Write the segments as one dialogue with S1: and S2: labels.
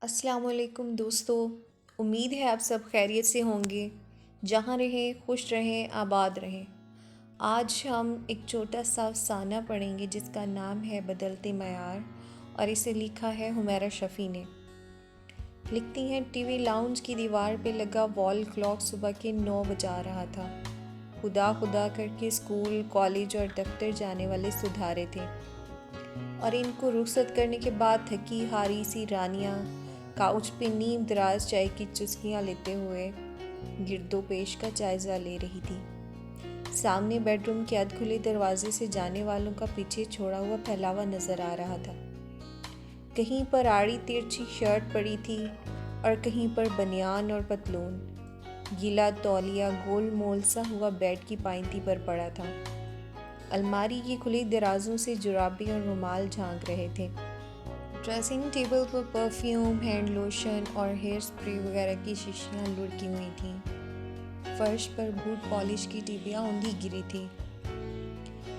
S1: السلام علیکم دوستو، امید ہے آپ سب خیریت سے ہوں گے، جہاں رہیں خوش رہیں آباد رہیں۔ آج ہم ایک چھوٹا سا افسانہ پڑھیں گے جس کا نام ہے بدلتے معیار، اور اسے لکھا ہے حمیرہ شفیع نے۔ لکھتی ہیں، ٹی وی لاؤنج کی دیوار پہ لگا وال کلاک صبح کے 9 بجا رہا تھا۔ خدا خدا کر کے اسکول، کالج اور دفتر جانے والے سدھارے تھے، اور ان کو رخصت کرنے کے بعد تھکی ہاری سی رانیہ کاؤچ پہ نیم دراز چائے کی چسکیاں لیتے ہوئے گرد و پیش کا جائزہ لے رہی تھی۔ سامنے بیڈ روم کے ادھ کھلے دروازے سے جانے والوں کا پیچھے چھوڑا ہوا پھیلاوا نظر آ رہا تھا۔ کہیں پر آڑی ترچھی شرٹ پڑی تھی اور کہیں پر بنیان اور پتلون۔ گیلا تولیہ گول مول سا ہوا بیڈ کی پائنتی پر پڑا تھا۔ الماری کی کھلی درازوں سے جرابیں اور رومال جھانک رہے تھے۔ ڈریسنگ ٹیبل پر پرفیوم، ہینڈ لوشن اور ہیئر سپرے وغیرہ کی شیشیاں لڑکی ہوئی تھیں۔ فرش پر بوٹ پالش کی ٹیبیاں اوندھی گری تھی۔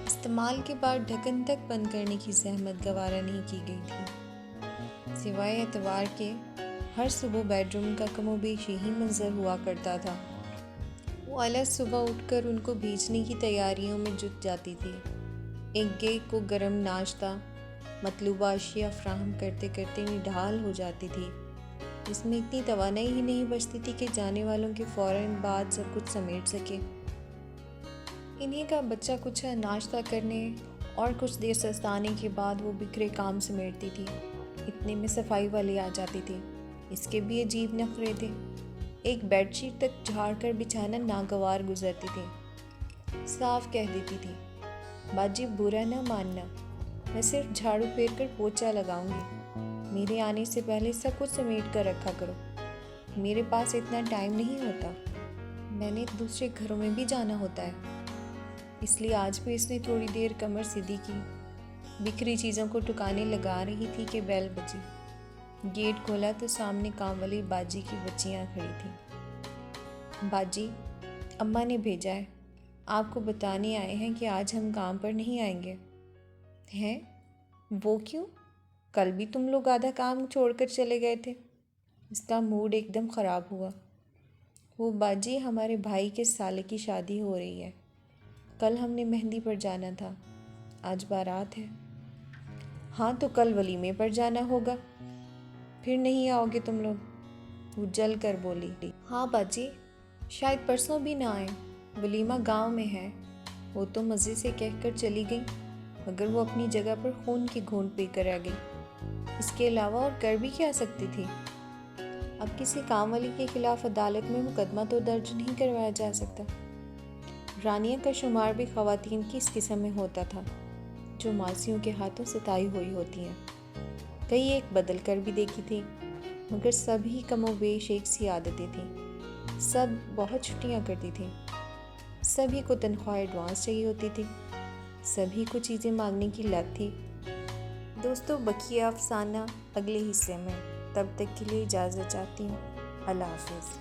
S1: استعمال کے بعد ڈھکن تک بند کرنے کی زحمت گوارا نہیں کی گئی تھی۔ سوائے اتوار کے ہر صبح بیڈ روم کا کم و بیش یہی منظر ہوا کرتا تھا۔ وہ الگ صبح اٹھ کر ان کو بھیجنے کی تیاریوں میں جٹ جاتی تھی۔ ایک ایک کو گرم ناشتہ، مطلوبہ اشیاء فراہم کرتے کرتے نڈھال ہو جاتی تھی، جس میں اتنی توانائی ہی نہیں بچتی تھی کہ جانے والوں کے فوراً بعد سب کچھ سمیٹ سکے۔ انہیں کا بچہ کچھ ناشتہ کرنے اور کچھ دیر سستانے کے بعد وہ بکھرے کام سمیٹتی تھی۔ اتنے میں صفائی والی آ جاتی تھی۔ اس کے بھی عجیب نخرے تھے۔ ایک بیڈ شیٹ تک جھاڑ کر بچھانا ناگوار گزرتی تھی۔ صاف کہہ دیتی تھی، باجی برا نہ ماننا، میں صرف جھاڑو پھیر کر پوچھا لگاؤں گی، میرے آنے سے پہلے سب کچھ سمیٹ کر رکھا کرو، میرے پاس اتنا ٹائم نہیں ہوتا، میں نے دوسرے گھروں میں بھی جانا ہوتا ہے۔ اس لیے آج بھی اس نے تھوڑی دیر کمر سیدھی کی، بکھری چیزوں کو ٹکانے لگا رہی تھی کہ بیل بجی۔ گیٹ کھولا تو سامنے کام والی باجی کی بچیاں کھڑی تھیں۔ باجی، اماں نے بھیجا ہے، آپ کو بتانے آئے ہیں کہ آج ہم کام پر نہیں آئیں گے۔ ہیں؟ وہ کیوں؟ کل بھی تم لوگ آدھا کام چھوڑ کر چلے گئے تھے۔ اس کا موڈ ایک دم خراب ہوا۔ وہ باجی، ہمارے بھائی کے سالے کی شادی ہو رہی ہے، کل ہم نے مہندی پر جانا تھا، آج بارات ہے۔ ہاں تو کل ولیمے پر جانا ہوگا، پھر نہیں آؤ گے تم لوگ؟ وہ جل کر بولی۔ ہاں باجی، شاید پرسوں بھی نہ آئیں، ولیمہ گاؤں میں ہے۔ وہ تو مزے سے کہہ کر چلی گئی، مگر وہ اپنی جگہ پر خون کی گھونٹ پی کر آ گئی۔ اس کے علاوہ اور کر بھی کیا سکتی تھی؟ اب کسی کام والی کے خلاف عدالت میں مقدمہ تو درج نہیں کروایا جا سکتا۔ رانیہ کا شمار بھی خواتین کی اس قسم میں ہوتا تھا، جو ماسیوں کے ہاتھوں ستائی ہوئی ہوتی ہیں۔ کئی ایک بدل کر بھی دیکھی تھی، مگر سب ہی کم و بیش ایک سی عادتیں تھیں۔ سب بہت چھٹیاں کرتی تھیں، سبھی کو تنخواہ ایڈوانس چاہیے ہوتی تھی، سبھی کو چیزیں مانگنے کی لت تھی۔ دوستو، بقیہ افسانہ اگلے حصے میں، تب تک کے لیے اجازت چاہتی ہوں۔ اللہ حافظ۔